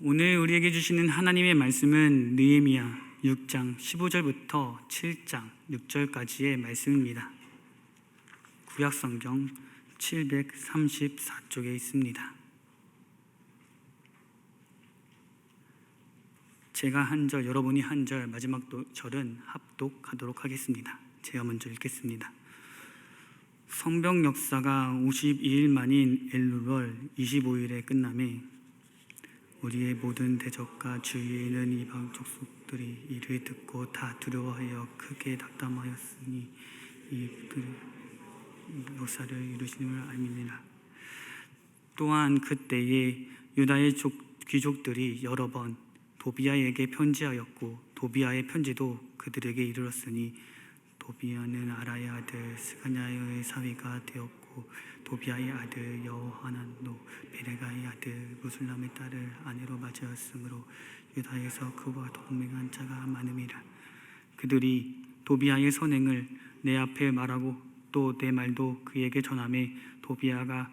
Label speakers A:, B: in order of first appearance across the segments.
A: 오늘 우리에게 주시는 하나님의 말씀은 느헤미야 6장 15절부터 7장 6절까지의 말씀입니다. 구약성경 734쪽에 있습니다. 제가 한 절, 여러분이 한 절, 마지막 절은 합독하도록 하겠습니다. 제가 먼저 읽겠습니다. 성벽 역사가 52일 만인 엘룰월 25일에 끝남에 우리의 모든 대적과 주위에 있는 이방 족속들이 이를 듣고 다 두려워하여 크게 낙담하였으니 이들이 역사를 이루시는 알미니라. 또한 그때에 유다의 귀족들이 여러 번 도비아에게 편지하였고 도비아의 편지도 그들에게 이르렀으니 도비아는 아라의 아들 스가냐의 사위가 되었고 도비아의 아들 여호하난도 베레가의 아들 무술람의 딸을 아내로 맞이하였으므로 유다에서 그와 동맹한 자가 많음이라. 그들이 도비아의 선행을 내 앞에 말하고 또 내 말도 그에게 전하매 도비아가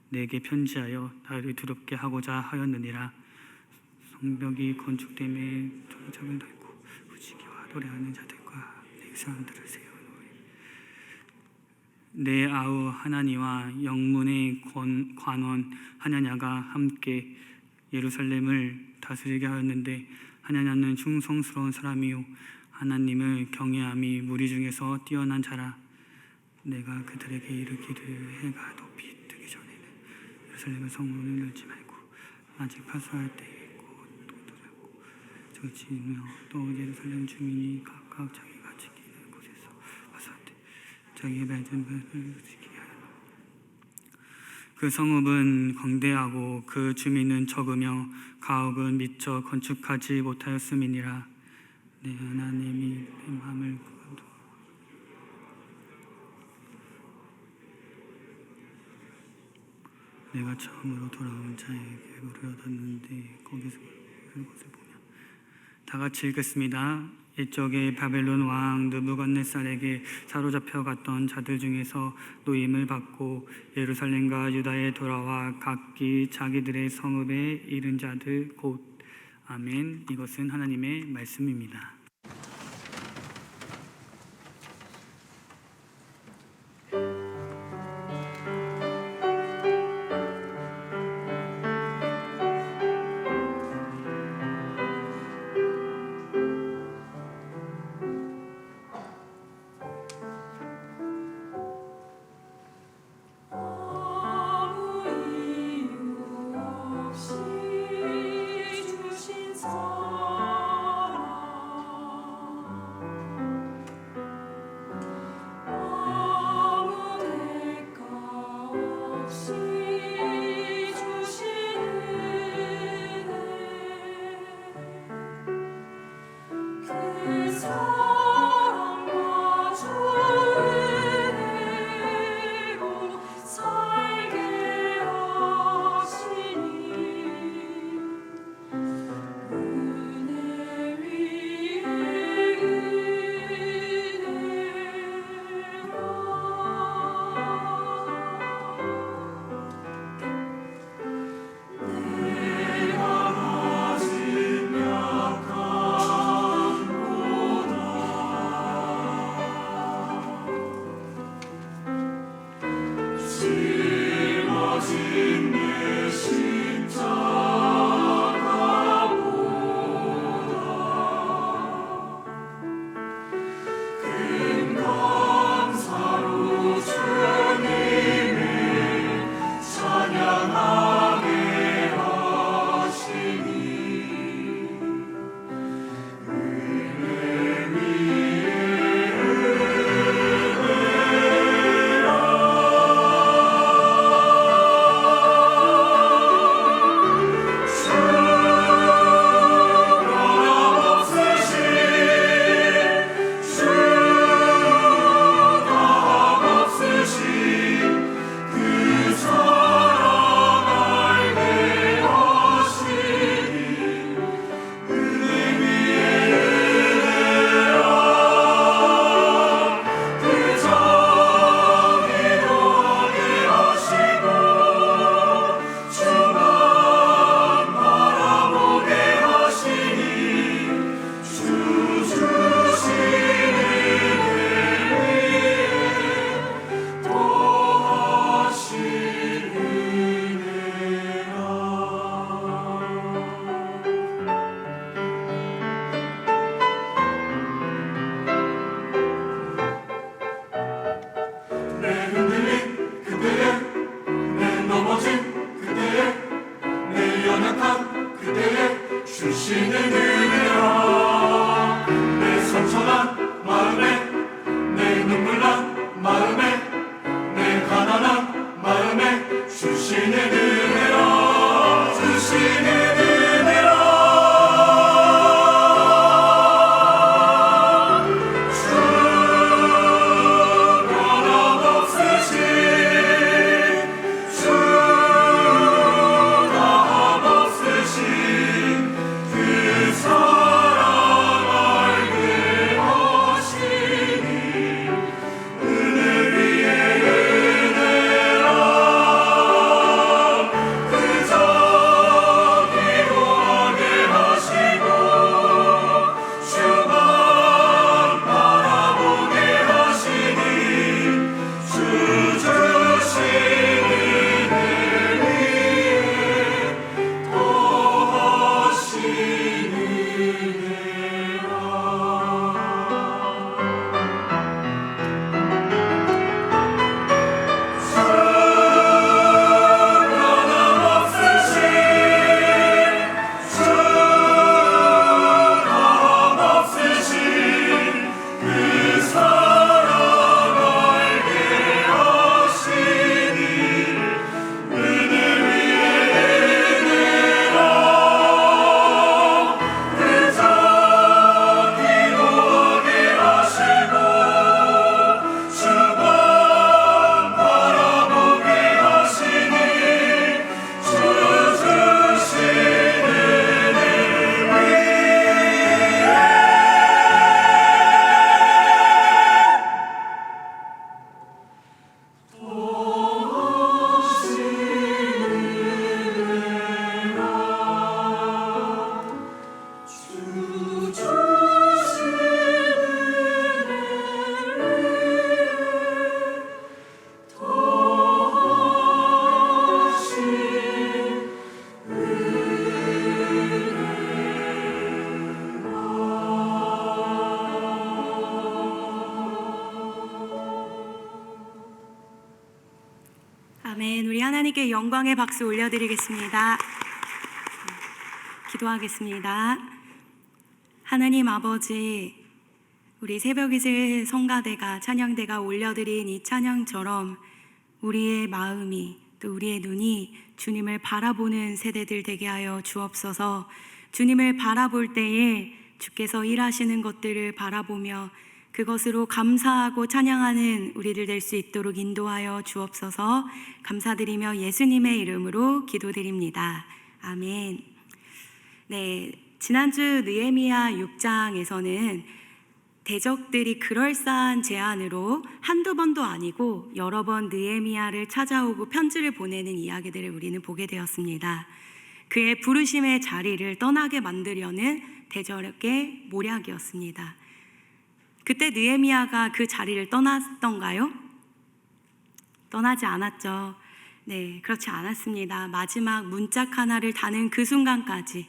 A: 내게 편지하여 나를 두렵게 하고자 하였느니라. 성벽이 건축됨에 종착을 달고 부지기와 노래하는 자들과 내 사람들을 세워놓으리. 내 아우 하나니와 영문의 관원 하냐냐가 함께 예루살렘을 다스리게 하였는데 하냐냐는 충성스러운 사람이요 하나님을 경외함이 무리 중에서 뛰어난 자라. 내가 그들에게 이르기를 해가 높이 뜨기 전에는 예루살렘의 성문을 열지 말고 아직 파수할 때에 곧 도드라고 저지며 또 예루살렘 주민이 각각 자기가 지키는 곳에서 파수할 때 자기의 맺은 뱀을 지키게 하여. 그 성읍은 광대하고 그 주민은 적으며 가옥은 미처 건축하지 못하였음이니라. 내 하나님이 뱀함을 내가 처음으로 돌아온 자에게 물을 얻었는데 거기서 그것을 보며. 다 같이 읽겠습니다. 이쪽에 바벨론 왕 느부갓네살에게 사로잡혀 갔던 자들 중에서 노임을 받고 예루살렘과 유다에 돌아와 각기 자기들의 성읍에 이른 자들 곧. 아멘. 이것은 하나님의 말씀입니다.
B: 그대의 주시는 은혜라. 내 상처난 마음에, 내 눈물난 마음에, 내 가난한 마음에 주시는 은혜라. 주시는 은혜라. 주 변함없으신 주 변함없으신 그 사랑 알게 하시니 은혜 위에 은혜라. 그저 기도하게 하시고 주만 바라보게 하시니 주 주신 은혜 위에 더하신 은혜라. 주 변함없으신 주 변함없으신 그 사랑 알게 하시니 은혜 위에 은혜라. 그저 기도하게 하시고 주만 바라보게 하시니 주 주신 은혜 위에
C: 아멘. 우리 하나님께 영광의 박수 올려드리겠습니다. 기도하겠습니다. 하나님 아버지, 우리 새벽이슬 성가대가 찬양대가 올려드린 이 찬양처럼 우리의 마음이 또 우리의 눈이 주님을 바라보는 세대들 되게 하여 주옵소서. 주님을 바라볼 때에 주께서 일하시는 것들을 바라보며 그것으로 감사하고 찬양하는 우리들 될 수 있도록 인도하여 주옵소서. 감사드리며 예수님의 이름으로 기도드립니다. 아멘. 네, 지난주 느헤미야 6장에서는 대적들이 그럴싸한 제안으로 한두 번도 아니고 여러 번 느헤미야를 찾아오고 편지를 보내는 이야기들을 우리는 보게 되었습니다. 그의 부르심의 자리를 떠나게 만들려는 대적의 모략이었습니다. 그때 느헤미야가 그 자리를 떠났던가요? 떠나지 않았죠. 네, 그렇지 않았습니다. 마지막 문짝 하나를 다는 그 순간까지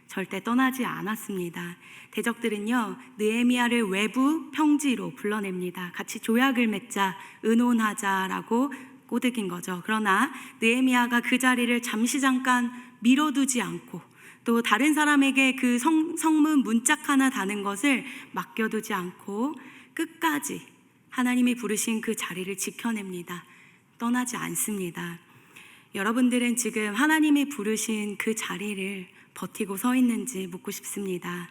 C: 절대 떠나지 않았습니다. 대적들은요, 느헤미야를 외부 평지로 불러냅니다. 같이 조약을 맺자, 의논하자라고 꼬드긴 거죠. 그러나 느헤미야가 그 자리를 잠깐 미뤄두지 않고 또 다른 사람에게 그 성문 문짝 하나 다는 것을 맡겨두지 않고 끝까지 하나님이 부르신 그 자리를 지켜냅니다. 떠나지 않습니다. 여러분들은 지금 하나님이 부르신 그 자리를 버티고 서 있는지 묻고 싶습니다.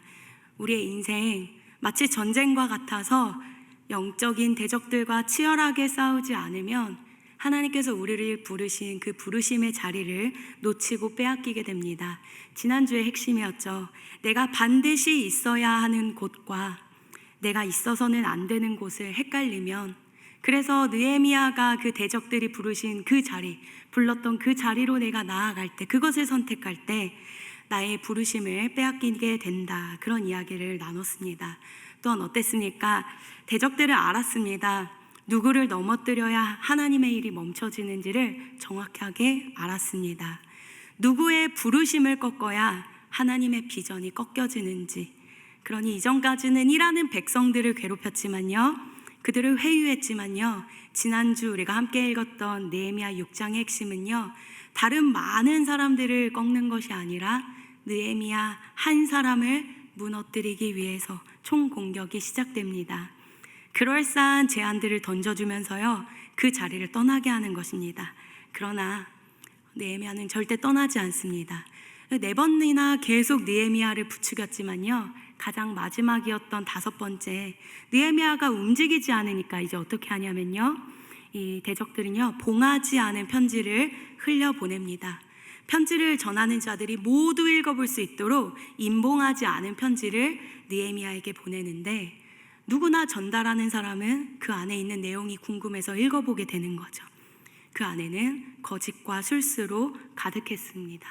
C: 우리의 인생 마치 전쟁과 같아서 영적인 대적들과 치열하게 싸우지 않으면 하나님께서 우리를 부르신 그 부르심의 자리를 놓치고 빼앗기게 됩니다. 지난주의 핵심이었죠. 내가 반드시 있어야 하는 곳과 내가 있어서는 안 되는 곳을 헷갈리면, 그래서 느헤미야가 그 대적들이 부르신 그 자리, 불렀던 그 자리로 내가 나아갈 때, 그것을 선택할 때 나의 부르심을 빼앗기게 된다. 그런 이야기를 나눴습니다. 또한 어땠습니까? 대적들을 알았습니다. 누구를 넘어뜨려야 하나님의 일이 멈춰지는지를 정확하게 알았습니다. 누구의 부르심을 꺾어야 하나님의 비전이 꺾여지는지. 그러니 이전까지는 일하는 백성들을 괴롭혔지만요, 그들을 회유했지만요, 지난주 우리가 함께 읽었던 느헤미야 6장의 핵심은요, 다른 많은 사람들을 꺾는 것이 아니라 느헤미야 한 사람을 무너뜨리기 위해서 총공격이 시작됩니다. 그럴싸한 제안들을 던져주면서요, 그 자리를 떠나게 하는 것입니다. 그러나 느헤미야는 절대 떠나지 않습니다. 4번이나 계속 느헤미야를 부추겼지만요, 가장 마지막이었던 5번째, 느헤미야가 움직이지 않으니까 이제 어떻게 하냐면요, 이 대적들은요, 봉하지 않은 편지를 흘려보냅니다. 편지를 전하는 자들이 모두 읽어볼 수 있도록 임봉하지 않은 편지를 느헤미야에게 보내는데, 누구나 전달하는 사람은 그 안에 있는 내용이 궁금해서 읽어보게 되는 거죠. 그 안에는 거짓과 술수로 가득했습니다.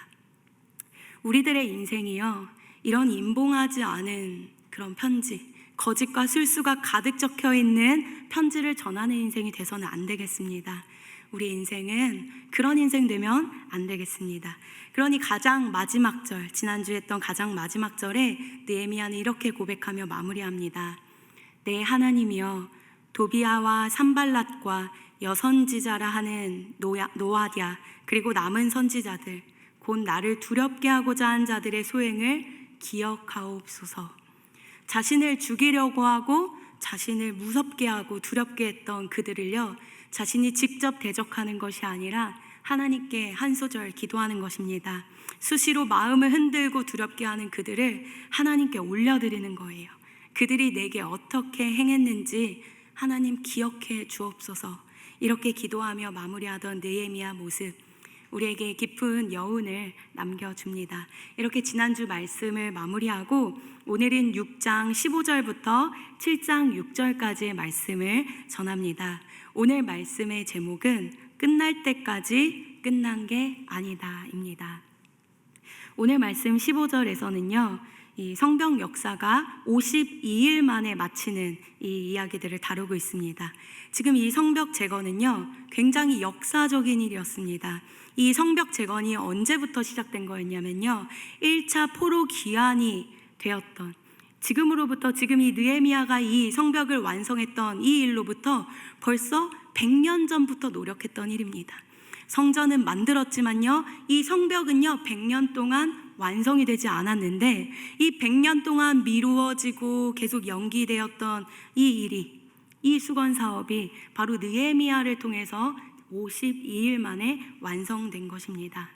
C: 우리들의 인생이요, 이런 임봉하지 않은 그런 편지, 거짓과 술수가 가득 적혀 있는 편지를 전하는 인생이 돼서는 안 되겠습니다. 우리 인생은 그런 인생 되면 안 되겠습니다. 그러니 가장 마지막 절, 지난주에 했던 가장 마지막 절에 느헤미야는 이렇게 고백하며 마무리합니다. 내 하나님이여, 도비아와 산발랏과 여선지자라 하는 노아디아, 그리고 남은 선지자들, 곧 나를 두렵게 하고자 한 자들의 소행을 기억하옵소서. 자신을 죽이려고 하고 자신을 무섭게 하고 두렵게 했던 그들을요, 자신이 직접 대적하는 것이 아니라 하나님께 한 소절 기도하는 것입니다. 수시로 마음을 흔들고 두렵게 하는 그들을 하나님께 올려드리는 거예요. 그들이 내게 어떻게 행했는지 하나님 기억해 주옵소서. 이렇게 기도하며 마무리하던 느헤미야 모습, 우리에게 깊은 여운을 남겨줍니다. 이렇게 지난주 말씀을 마무리하고 오늘은 6장 15절부터 7장 6절까지의 말씀을 전합니다. 오늘 말씀의 제목은 끝날 때까지 끝난 게 아니다입니다. 오늘 말씀 15절에서는요, 이 성벽 역사가 52일 만에 마치는 이 이야기들을 다루고 있습니다. 지금 이 성벽 재건은요, 굉장히 역사적인 일이었습니다. 이 성벽 재건이 언제부터 시작된 거였냐면요, 1차 포로 기한이 되었던, 지금으로부터, 지금 이 느헤미야가 이 성벽을 완성했던 이 일로부터 벌써 100년 전부터 노력했던 일입니다. 성전은 만들었지만요, 이 성벽은요 100년 동안 완성이 되지 않았는데, 이 100년 동안 미루어지고 계속 연기되었던 이 일이, 이 수건 사업이 바로 느헤미야를 통해서 52일 만에 완성된 것입니다.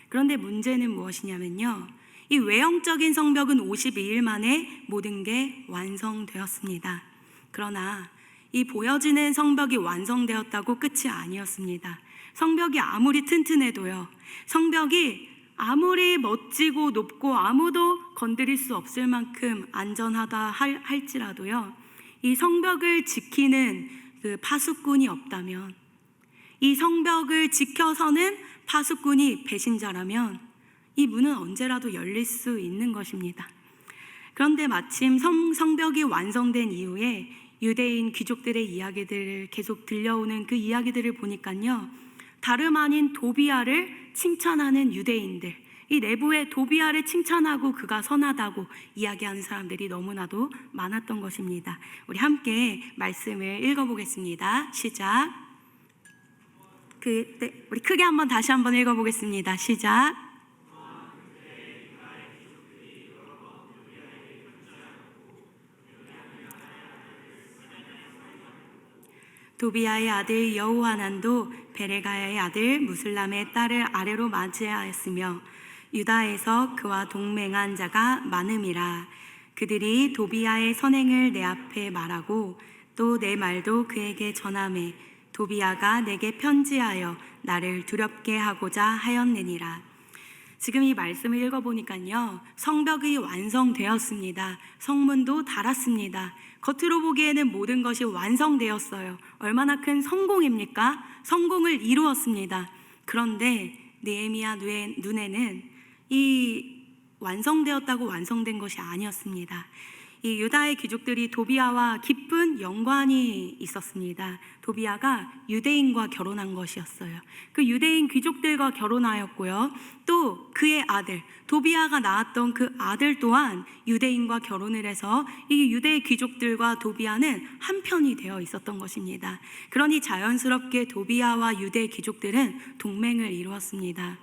C: 그런데 문제는 무엇이냐면요, 이 외형적인 성벽은 52일 만에 모든 게 완성되었습니다. 그러나 이 보여지는 성벽이 완성되었다고 끝이 아니었습니다. 성벽이 아무리 튼튼해도요, 성벽이 아무리 멋지고 높고 아무도 건드릴 수 없을 만큼 안전하다 할지라도요, 이 성벽을 지키는 그 파수꾼이 없다면, 이 성벽을 지켜서는 파수꾼이 배신자라면 이 문은 언제라도 열릴 수 있는 것입니다. 그런데 마침 성벽이 완성된 이후에 유대인 귀족들의 이야기들을 계속 들려오는 그 이야기들을 보니까요, 다름 아닌 도비아를 칭찬하는 유대인들, 이 내부에 도비아를 칭찬하고 그가 선하다고 이야기하는 사람들이 너무나도 많았던 것입니다. 우리 함께 말씀을 읽어보겠습니다. 시작. 우리 크게 한번 다시 한번 읽어보겠습니다. 시작. 도비아의 아들 여호하난도 베레가야의 아들 무슬람의 딸을 아래로 맞이하였으며 유다에서 그와 동맹한 자가 많음이라. 그들이 도비아의 선행을 내 앞에 말하고 또 내 말도 그에게 전하매 도비아가 내게 편지하여 나를 두렵게 하고자 하였느니라. 지금 이 말씀을 읽어보니까요, 성벽이 완성되었습니다. 성문도 달았습니다. 겉으로 보기에는 모든 것이 완성되었어요. 얼마나 큰 성공입니까? 성공을 이루었습니다. 그런데 느헤미야 눈에는 이 완성되었다고 완성된 것이 아니었습니다. 이 유다의 귀족들이 도비아와 깊은 연관이 있었습니다. 도비아가 유대인과 결혼한 것이었어요. 그 유대인 귀족들과 결혼하였고요, 또 그의 아들 도비아가 낳았던 그 아들 또한 유대인과 결혼을 해서 이 유대 귀족들과 도비아는 한편이 되어 있었던 것입니다. 그러니 자연스럽게 도비아와 유대 귀족들은 동맹을 이루었습니다.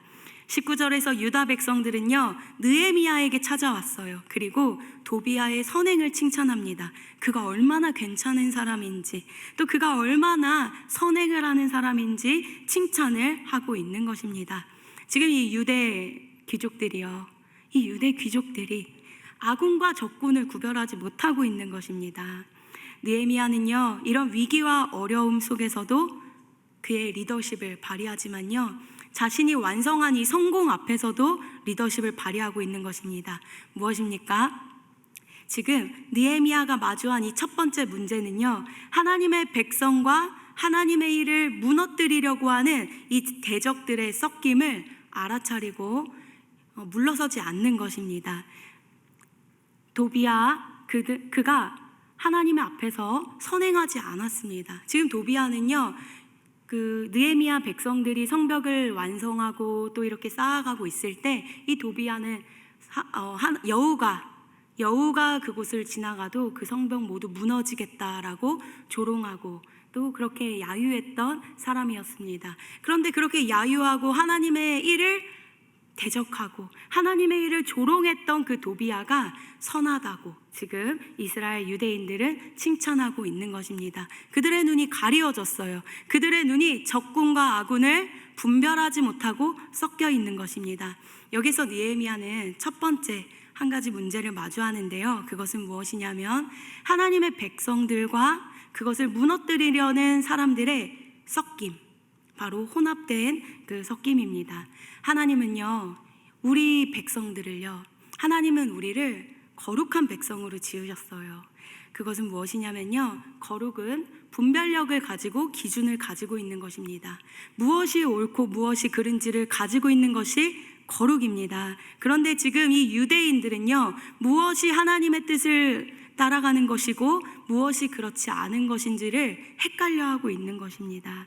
C: 19절에서 유다 백성들은요, 느헤미야에게 찾아왔어요. 그리고 도비야의 선행을 칭찬합니다. 그가 얼마나 괜찮은 사람인지, 또 그가 얼마나 선행을 하는 사람인지 칭찬을 하고 있는 것입니다. 지금 이 유대 귀족들이요, 이 유대 귀족들이 아군과 적군을 구별하지 못하고 있는 것입니다. 느헤미야는요, 이런 위기와 어려움 속에서도 그의 리더십을 발휘하지만요, 자신이 완성한 이 성공 앞에서도 리더십을 발휘하고 있는 것입니다. 무엇입니까? 지금 느헤미야가 마주한 이 첫 번째 문제는요, 하나님의 백성과 하나님의 일을 무너뜨리려고 하는 이 대적들의 섞임을 알아차리고 물러서지 않는 것입니다. 도비야, 그가 하나님의 앞에서 선행하지 않았습니다. 지금 도비야는요, 그 느헤미야 백성들이 성벽을 완성하고 또 이렇게 쌓아가고 있을 때 이 도비야는 여우가 그곳을 지나가도 그 성벽 모두 무너지겠다라고 조롱하고 또 그렇게 야유했던 사람이었습니다. 그런데 그렇게 야유하고 하나님의 일을 대적하고 하나님의 일을 조롱했던 그 도비야가 선하다고 지금 이스라엘 유대인들은 칭찬하고 있는 것입니다. 그들의 눈이 가리워졌어요. 그들의 눈이 적군과 아군을 분별하지 못하고 섞여 있는 것입니다. 여기서 느헤미야는 첫 번째 한 가지 문제를 마주하는데요, 그것은 무엇이냐면 하나님의 백성들과 그것을 무너뜨리려는 사람들의 섞임, 바로 혼합된 그 섞임입니다. 하나님은요, 우리 백성들을요, 하나님은 우리를 거룩한 백성으로 지으셨어요. 그것은 무엇이냐면요, 거룩은 분별력을 가지고 기준을 가지고 있는 것입니다. 무엇이 옳고 무엇이 그른지를 가지고 있는 것이 거룩입니다. 그런데 지금 이 유대인들은요, 무엇이 하나님의 뜻을 따라가는 것이고 무엇이 그렇지 않은 것인지를 헷갈려하고 있는 것입니다.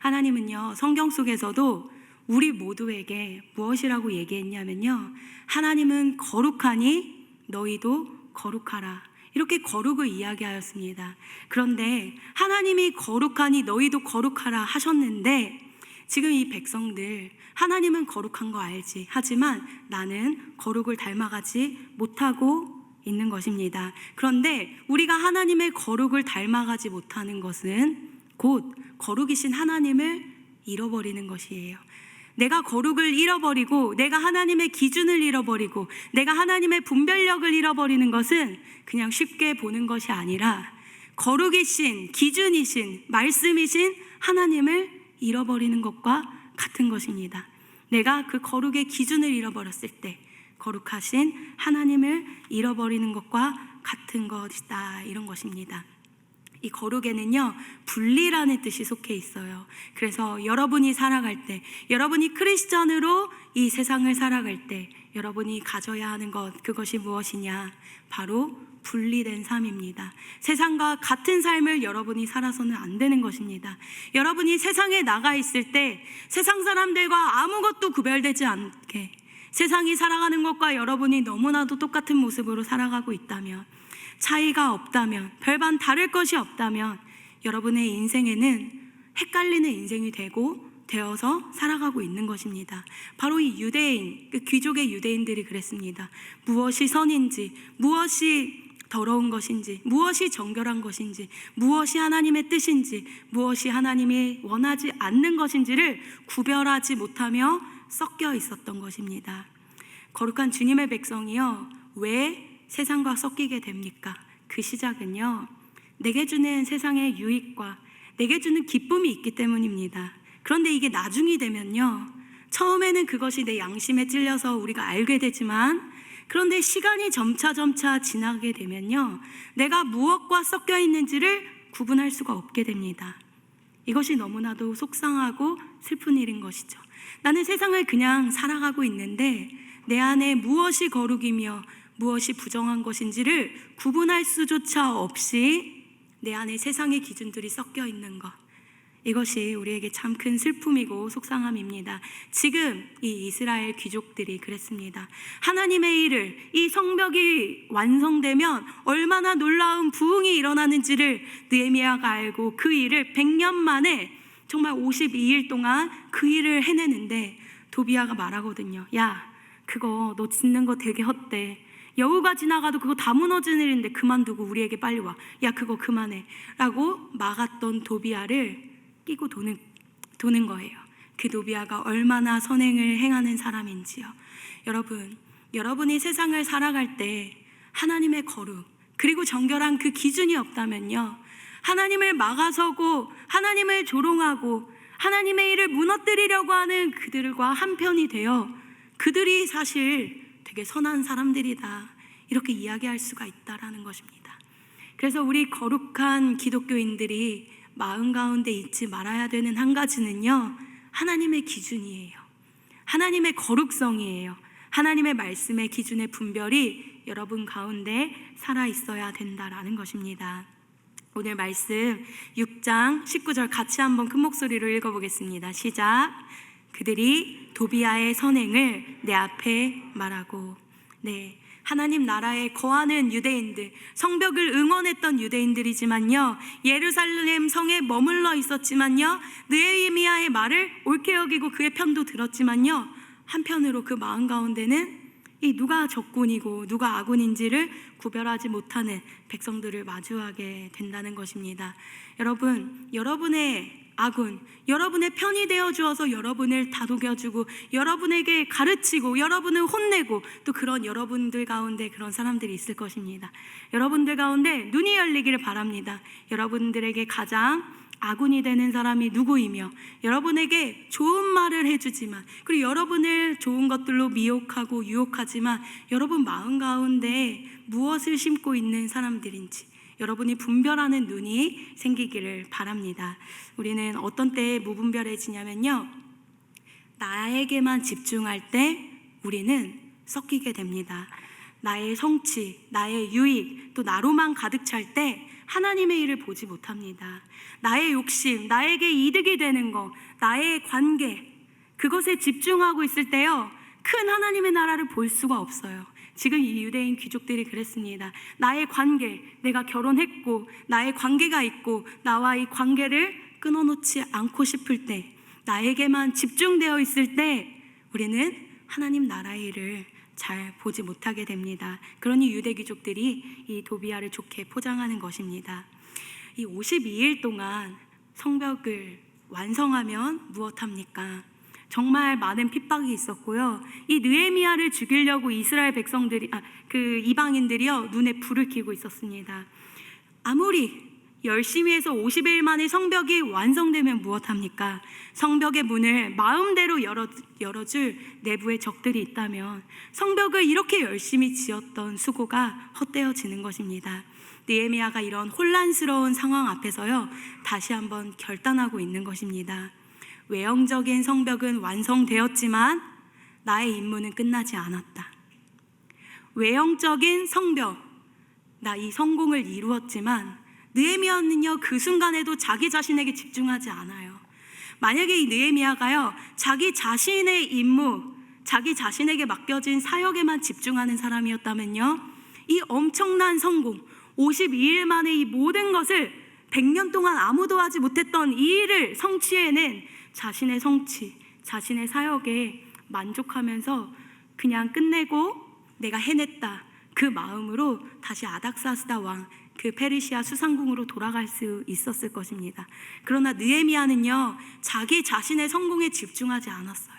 C: 하나님은요, 성경 속에서도 우리 모두에게 무엇이라고 얘기했냐면요, 하나님은 거룩하니 너희도 거룩하라, 이렇게 거룩을 이야기하였습니다. 그런데 하나님이 거룩하니 너희도 거룩하라 하셨는데 지금 이 백성들, 하나님은 거룩한 거 알지, 하지만 나는 거룩을 닮아가지 못하고 있는 것입니다. 그런데 우리가 하나님의 거룩을 닮아가지 못하는 것은 곧 거룩이신 하나님을 잃어버리는 것이에요. 내가 거룩을 잃어버리고 내가 하나님의 기준을 잃어버리고 내가 하나님의 분별력을 잃어버리는 것은 그냥 쉽게 보는 것이 아니라 거룩이신, 기준이신, 말씀이신 하나님을 잃어버리는 것과 같은 것입니다. 내가 그 거룩의 기준을 잃어버렸을 때 거룩하신 하나님을 잃어버리는 것과 같은 것이다, 이런 것입니다. 이 거룩에는요, 분리라는 뜻이 속해 있어요. 그래서 여러분이 살아갈 때, 여러분이 크리스천으로 이 세상을 살아갈 때 여러분이 가져야 하는 것, 그것이 무엇이냐? 바로 분리된 삶입니다. 세상과 같은 삶을 여러분이 살아서는 안 되는 것입니다. 여러분이 세상에 나가 있을 때 세상 사람들과 아무것도 구별되지 않게, 세상이 살아가는 것과 여러분이 너무나도 똑같은 모습으로 살아가고 있다면, 차이가 없다면, 별반 다를 것이 없다면 여러분의 인생에는 헷갈리는 인생이 되어서 살아가고 있는 것입니다. 바로 이 유대인, 그 귀족의 유대인들이 그랬습니다. 무엇이 선인지, 무엇이 더러운 것인지, 무엇이 정결한 것인지, 무엇이 하나님의 뜻인지, 무엇이 하나님이 원하지 않는 것인지를 구별하지 못하며 섞여 있었던 것입니다. 거룩한 주님의 백성이요, 왜 세상과 섞이게 됩니까? 그 시작은요, 내게 주는 세상의 유익과 내게 주는 기쁨이 있기 때문입니다. 그런데 이게 나중이 되면요, 처음에는 그것이 내 양심에 찔려서 우리가 알게 되지만, 그런데 시간이 점차 지나게 되면요, 내가 무엇과 섞여 있는지를 구분할 수가 없게 됩니다. 이것이 너무나도 속상하고 슬픈 일인 것이죠. 나는 세상을 그냥 살아가고 있는데 내 안에 무엇이 거룩이며 무엇이 부정한 것인지를 구분할 수조차 없이 내 안에 세상의 기준들이 섞여 있는 것, 이것이 우리에게 참 큰 슬픔이고 속상함입니다. 지금 이 이스라엘 귀족들이 그랬습니다. 하나님의 일을, 이 성벽이 완성되면 얼마나 놀라운 부흥이 일어나는지를 느헤미야가 알고 그 일을 100년 만에 정말 52일 동안 그 일을 해내는데 도비야가 말하거든요. 야, 그거 너 짓는 거 되게 헛돼. 여우가 지나가도 그거 다 무너지는 일인데 그만두고 우리에게 빨리 와. 야, 그거 그만해. 라고 막았던 도비야를 끼고 도는 거예요. 그 도비야가 얼마나 선행을 행하는 사람인지요. 여러분이 세상을 살아갈 때 하나님의 거룩 그리고 정결한 그 기준이 없다면요, 하나님을 막아서고 하나님을 조롱하고 하나님의 일을 무너뜨리려고 하는 그들과 한편이 되어 그들이 사실 되게 선한 사람들이다, 이렇게 이야기할 수가 있다라는 것입니다. 그래서 우리 거룩한 기독교인들이 마음 가운데 잊지 말아야 되는 한 가지는요, 하나님의 기준이에요. 하나님의 거룩성이에요. 하나님의 말씀의 기준의 분별이 여러분 가운데 살아 있어야 된다라는 것입니다. 오늘 말씀 6장 19절 같이 한번 큰 목소리로 읽어보겠습니다. 시작. 그들이 도비야의 선행을 내 앞에 말하고. 네, 하나님 나라에 거하는 유대인들, 성벽을 응원했던 유대인들이지만요, 예루살렘 성에 머물러 있었지만요, 느헤미야의 말을 옳게 여기고 그의 편도 들었지만요, 한편으로 그 마음 가운데는 이 누가 적군이고 누가 아군인지를 구별하지 못하는 백성들을 마주하게 된다는 것입니다. 여러분, 여러분의 아군, 여러분의 편이 되어 주어서 여러분을 다독여주고 여러분에게 가르치고 여러분을 혼내고 또 그런 여러분들 가운데 그런 사람들이 있을 것입니다. 여러분들 가운데 눈이 열리기를 바랍니다. 여러분들에게 가장 아군이 되는 사람이 누구이며 여러분에게 좋은 말을 해주지만, 그리고 여러분을 좋은 것들로 미혹하고 유혹하지만 여러분 마음 가운데 무엇을 심고 있는 사람들인지 여러분이 분별하는 눈이 생기기를 바랍니다. 우리는 어떤 때에 무분별해지냐면요, 나에게만 집중할 때 우리는 섞이게 됩니다. 나의 성취, 나의 유익, 또 나로만 가득 찰 때 하나님의 일을 보지 못합니다. 나의 욕심, 나에게 이득이 되는 것, 나의 관계, 그것에 집중하고 있을 때요, 큰 하나님의 나라를 볼 수가 없어요. 지금 이 유대인 귀족들이 그랬습니다. 나의 관계, 내가 결혼했고 나의 관계가 있고 나와 이 관계를 끊어놓지 않고 싶을 때, 나에게만 집중되어 있을 때 우리는 하나님 나라의 일을 잘 보지 못하게 됩니다. 그러니 유대 귀족들이 이 도비야를 좋게 포장하는 것입니다. 이 52일 동안 성벽을 완성하면 무엇합니까? 정말 많은 핍박이 있었고요. 이 느헤미야를 죽이려고 이스라엘 백성들이, 그 이방인들이요, 눈에 불을 켜고 있었습니다. 아무리 열심히 해서 50일 만에 성벽이 완성되면 무엇합니까? 성벽의 문을 마음대로 열어줄 내부의 적들이 있다면 성벽을 이렇게 열심히 지었던 수고가 헛되어지는 것입니다. 느헤미야가 이런 혼란스러운 상황 앞에서요, 다시 한번 결단하고 있는 것입니다. 외형적인 성벽은 완성되었지만 나의 임무는 끝나지 않았다. 외형적인 성벽, 나 이 성공을 이루었지만 느헤미야는요, 그 순간에도 자기 자신에게 집중하지 않아요. 만약에 이 느헤미야가요, 자기 자신의 임무, 자기 자신에게 맡겨진 사역에만 집중하는 사람이었다면요, 이 엄청난 성공, 52일 만에 이 모든 것을 100년 동안 아무도 하지 못했던 이 일을 성취해낸 자신의 성취, 자신의 사역에 만족하면서 그냥 끝내고 내가 해냈다, 그 마음으로 다시 아닥사스다 왕, 그 페르시아 수상궁으로 돌아갈 수 있었을 것입니다. 그러나 느헤미야는요, 자기 자신의 성공에 집중하지 않았어요.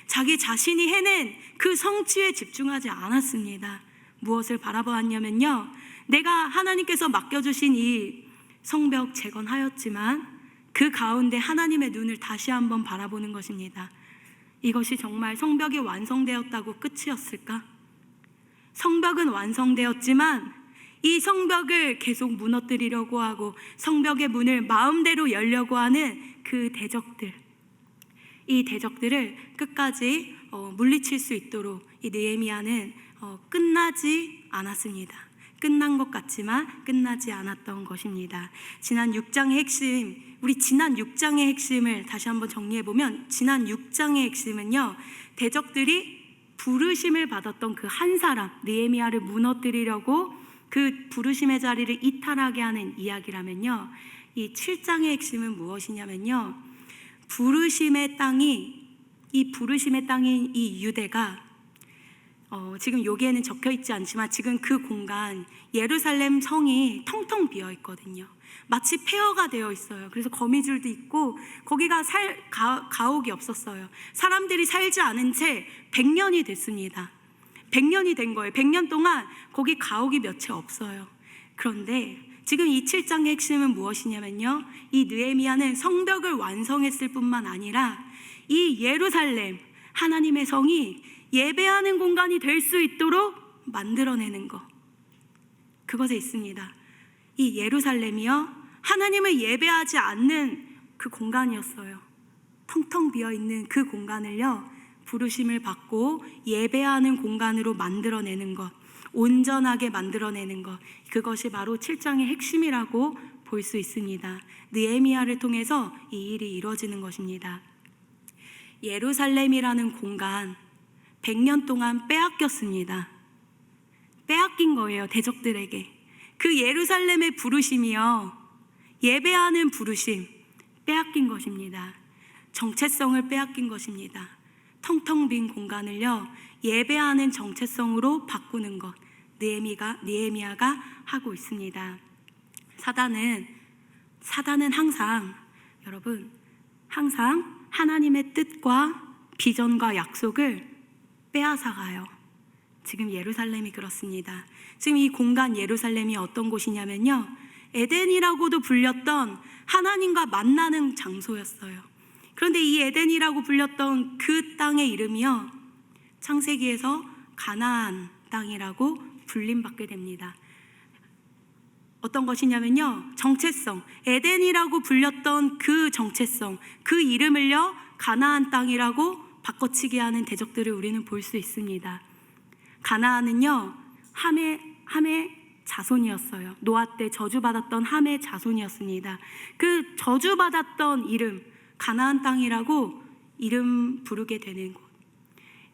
C: 자기 자신이 해낸 그 성취에 집중하지 않았습니다. 무엇을 바라보았냐면요, 내가 하나님께서 맡겨주신 이 성벽 재건하였지만 그 가운데 하나님의 눈을 다시 한번 바라보는 것입니다. 이것이 정말 성벽이 완성되었다고 끝이었을까? 성벽은 완성되었지만 이 성벽을 계속 무너뜨리려고 하고 성벽의 문을 마음대로 열려고 하는 그 대적들, 이 대적들을 끝까지 물리칠 수 있도록 이 느헤미야는 끝나지 않았습니다. 끝난 것 같지만 끝나지 않았던 것입니다. 지난 6장의 핵심, 우리 지난 6장의 핵심을 다시 한번 정리해보면, 지난 6장의 핵심은요, 대적들이 부르심을 받았던 그 한 사람 느헤미야를 무너뜨리려고 그 부르심의 자리를 이탈하게 하는 이야기라면요, 이 7장의 핵심은 무엇이냐면요, 부르심의 땅이 이 부르심의 땅인 이 유대가 지금 여기에는 적혀 있지 않지만 지금 그 공간 예루살렘 성이 텅텅 비어 있거든요. 마치 폐허가 되어 있어요. 그래서 거미줄도 있고 거기가 가옥이 없었어요. 사람들이 살지 않은 채 100년이 됐습니다. 100년이 된 거예요. 100년 동안 거기 가옥이 몇 채 없어요. 그런데 지금 이 7장의 핵심은 무엇이냐면요, 이 느헤미야는 성벽을 완성했을 뿐만 아니라 이 예루살렘 하나님의 성이 예배하는 공간이 될 수 있도록 만들어내는 것, 그것에 있습니다. 이 예루살렘이요, 하나님을 예배하지 않는 그 공간이었어요. 텅텅 비어있는 그 공간을요, 부르심을 받고 예배하는 공간으로 만들어내는 것, 온전하게 만들어내는 것, 그것이 바로 7장의 핵심이라고 볼 수 있습니다. 느헤미야를 통해서 이 일이 이루어지는 것입니다. 예루살렘이라는 공간 100년 동안 빼앗겼습니다. 빼앗긴 거예요, 대적들에게. 그 예루살렘의 부르심이요, 예배하는 부르심 빼앗긴 것입니다. 정체성을 빼앗긴 것입니다. 텅텅 빈 공간을요, 예배하는 정체성으로 바꾸는 것, 느헤미야가 하고 있습니다. 사단은 항상, 여러분, 항상 하나님의 뜻과 비전과 약속을 빼앗아가요. 지금 예루살렘이 그렇습니다. 지금 이 공간 예루살렘이 어떤 곳이냐면요, 에덴이라고도 불렸던 하나님과 만나는 장소였어요. 그런데 이 에덴이라고 불렸던 그 땅의 이름이요, 창세기에서 가나안 땅이라고 불림받게 됩니다. 어떤 것이냐면요, 정체성, 에덴이라고 불렸던 그 정체성, 그 이름을요 가나안 땅이라고 바꿔치기 하는 대적들을 우리는 볼 수 있습니다. 가나안은요, 함의 자손이었어요. 노아 때 저주받았던 함의 자손이었습니다. 그 저주받았던 이름, 가나안 땅이라고 이름 부르게 되는 곳,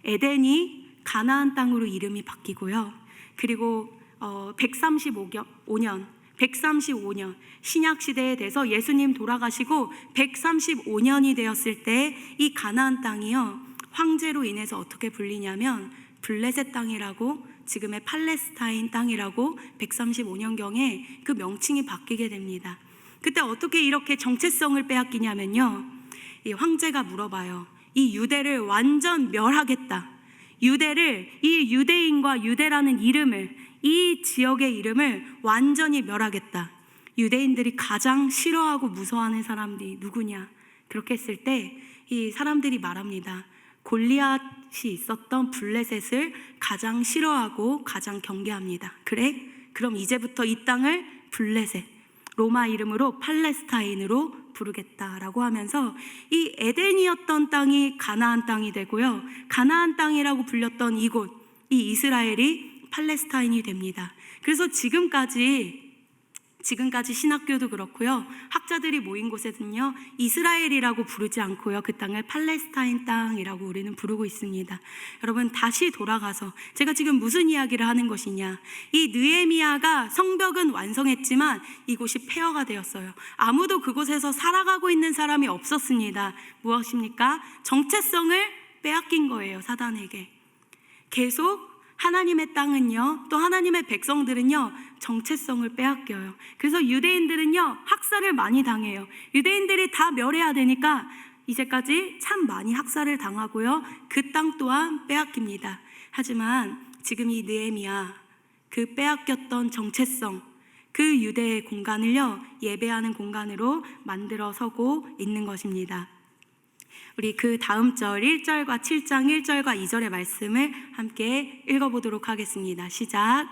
C: 에덴이 가나안 땅으로 이름이 바뀌고요. 그리고 135년 신약시대에 돼서 예수님 돌아가시고 135년이 되었을 때 이 가나안 땅이요, 황제로 인해서 어떻게 불리냐면 블레셋 땅이라고, 지금의 팔레스타인 땅이라고 135년경에 그 명칭이 바뀌게 됩니다. 그때 어떻게 이렇게 정체성을 빼앗기냐면요, 이 황제가 물어봐요. 이 유대를 완전 멸하겠다, 이 유대인과 유대라는 이름을, 이 지역의 이름을 완전히 멸하겠다. 유대인들이 가장 싫어하고 무서워하는 사람들이 누구냐? 그렇게 했을 때 이 사람들이 말합니다. 골리앗이 있었던 블레셋을 가장 싫어하고 가장 경계합니다. 그래? 그럼 이제부터 이 땅을 블레셋, 로마 이름으로 팔레스타인으로 부르겠다라고 하면서 이 에덴이었던 땅이 가나안 땅이 되고요, 가나안 땅이라고 불렸던 이곳, 이 이스라엘이 팔레스타인이 됩니다. 그래서 지금까지 신학교도 그렇고요, 학자들이 모인 곳에는요, 이스라엘이라고 부르지 않고요, 그 땅을 팔레스타인 땅이라고 우리는 부르고 있습니다. 여러분, 다시 돌아가서 제가 지금 무슨 이야기를 하는 것이냐, 이 느헤미야가 성벽은 완성했지만 이곳이 폐허가 되었어요. 아무도 그곳에서 살아가고 있는 사람이 없었습니다. 무엇입니까? 정체성을 빼앗긴 거예요, 사단에게. 계속 하나님의 땅은요, 또 하나님의 백성들은요, 정체성을 빼앗겨요. 그래서 유대인들은요, 학살을 많이 당해요. 유대인들이 다 멸해야 되니까 이제까지 참 많이 학살을 당하고요, 그 땅 또한 빼앗깁니다. 하지만 지금 이 느헤미야, 그 빼앗겼던 정체성, 그 유대의 공간을요, 예배하는 공간으로 만들어 서고 있는 것입니다. 우리 그 다음 절 1절과 7장 1절과 2절의 말씀을 함께 읽어보도록 하겠습니다. 시작.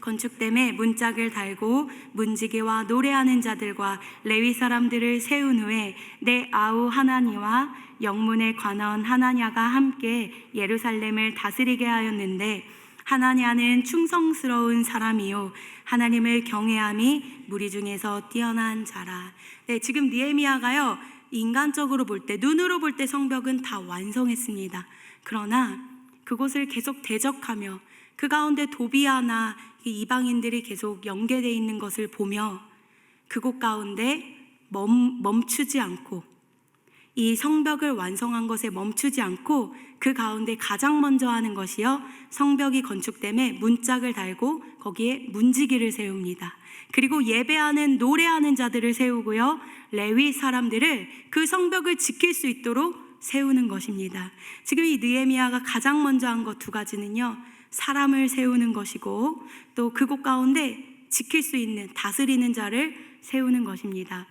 C: 건축댐에 문짝을 달고 문지기와 노래하는 자들과 레위 사람들을 세운 후에 내 아우 하나니와 영문의 관원 하나냐가 함께 예루살렘을 다스리게 하였는데, 하나냐는 충성스러운 사람이요 하나님을 경외함이 무리 중에서 뛰어난 자라. 네, 지금 느헤미야가요, 인간적으로 볼 때, 눈으로 볼 때 성벽은 다 완성했습니다. 그러나 그곳을 계속 대적하며 그 가운데 도비아나 이방인들이 계속 연계되어 있는 것을 보며 그곳 가운데 멈추지 않고 이 성벽을 완성한 것에 멈추지 않고 그 가운데 가장 먼저 하는 것이요, 성벽이 건축됨에 문짝을 달고 거기에 문지기를 세웁니다. 그리고 예배하는 노래하는 자들을 세우고요, 레위 사람들을 그 성벽을 지킬 수 있도록 세우는 것입니다. 지금 이 느헤미야가 가장 먼저 한 것 두 가지는요, 사람을 세우는 것이고 또 그곳 가운데 지킬 수 있는 다스리는 자를 세우는 것입니다.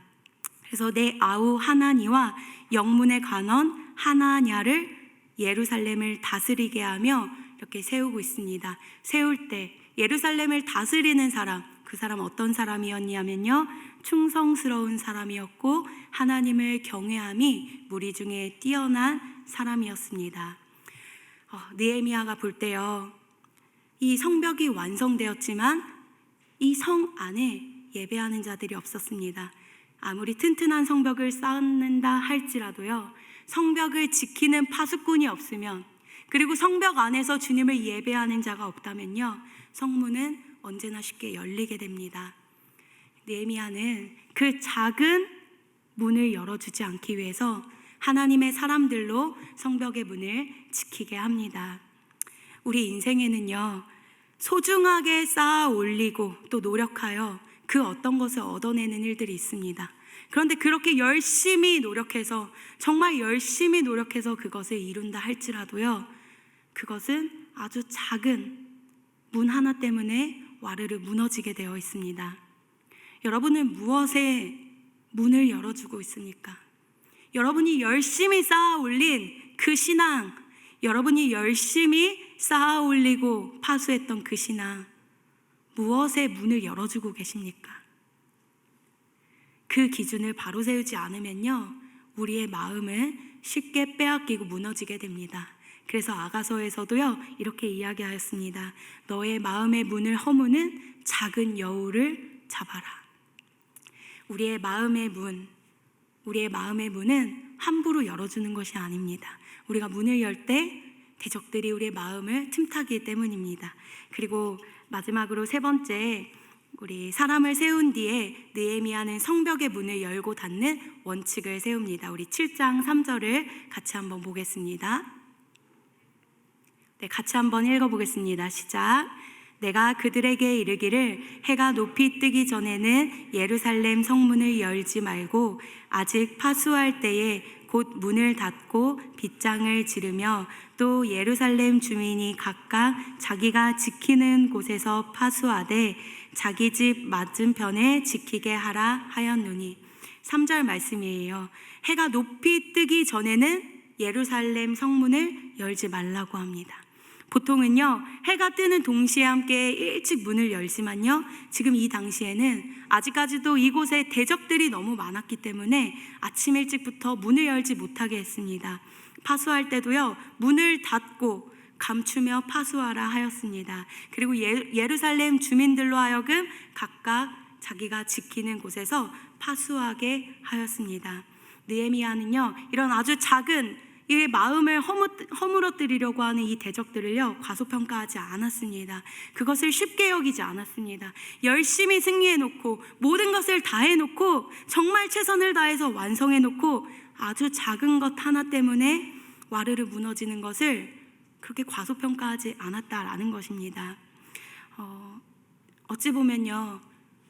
C: 그래서 내 아우 하나니와 영문의 관원 하나냐를 예루살렘을 다스리게 하며 이렇게 세우고 있습니다. 세울 때 예루살렘을 다스리는 사람, 그 사람 어떤 사람이었냐면요, 충성스러운 사람이었고 하나님을 경외함이 무리 중에 뛰어난 사람이었습니다. 느헤미야가 볼 때요, 이 성벽이 완성되었지만 이 성 안에 예배하는 자들이 없었습니다. 아무리 튼튼한 성벽을 쌓는다 할지라도요, 성벽을 지키는 파수꾼이 없으면, 그리고 성벽 안에서 주님을 예배하는 자가 없다면요, 성문은 언제나 쉽게 열리게 됩니다. 느헤미야는 그 작은 문을 열어주지 않기 위해서 하나님의 사람들로 성벽의 문을 지키게 합니다. 우리 인생에는요, 소중하게 쌓아 올리고 또 노력하여 그 어떤 것을 얻어내는 일들이 있습니다. 그런데 그렇게 열심히 노력해서, 정말 열심히 노력해서 그것을 이룬다 할지라도요, 그것은 아주 작은 문 하나 때문에 와르르 무너지게 되어 있습니다. 여러분은 무엇에 문을 열어주고 있습니까? 여러분이 열심히 쌓아 올린 그 신앙, 여러분이 열심히 쌓아 올리고 파수했던 그 신앙, 무엇에 문을 열어주고 계십니까? 그 기준을 바로 세우지 않으면요, 우리의 마음은 쉽게 빼앗기고 무너지게 됩니다. 그래서 아가서에서도요, 이렇게 이야기하였습니다. 너의 마음의 문을 허무는 작은 여우를 잡아라. 우리의 마음의 문은 함부로 열어주는 것이 아닙니다. 우리가 문을 열 때 대적들이 우리의 마음을 틈타기 때문입니다. 그리고 마지막으로 세 번째, 우리 사람을 세운 뒤에 느헤미야는 성벽의 문을 열고 닫는 원칙을 세웁니다. 우리 7장 3절을 같이 한번 보겠습니다. 네, 같이 한번 읽어보겠습니다. 시작. 내가 그들에게 이르기를 해가 높이 뜨기 전에는 예루살렘 성문을 열지 말고 아직 파수할 때에 곧 문을 닫고 빗장을 지르며 또 예루살렘 주민이 각각 자기가 지키는 곳에서 파수하되 자기 집 맞은편에 지키게 하라 하였노니. 3절 말씀이에요. 해가 높이 뜨기 전에는 예루살렘 성문을 열지 말라고 합니다. 보통은요, 해가 뜨는 동시에 함께 일찍 문을 열지만요, 지금 이 당시에는 아직까지도 이곳에 대적들이 너무 많았기 때문에 아침 일찍부터 문을 열지 못하게 했습니다. 파수할 때도요, 문을 닫고 감추며 파수하라 하였습니다. 그리고 예루살렘 주민들로 하여금 각각 자기가 지키는 곳에서 파수하게 하였습니다. 느헤미야는요, 이런 아주 작은 이 마음을 허물어뜨리려고 하는 이 대적들을요, 과소평가하지 않았습니다. 그것을 쉽게 여기지 않았습니다. 열심히 승리해놓고 모든 것을 다 해놓고 정말 최선을 다해서 완성해놓고 아주 작은 것 하나 때문에 와르르 무너지는 것을 그렇게 과소평가하지 않았다라는 것입니다. 어찌 보면요,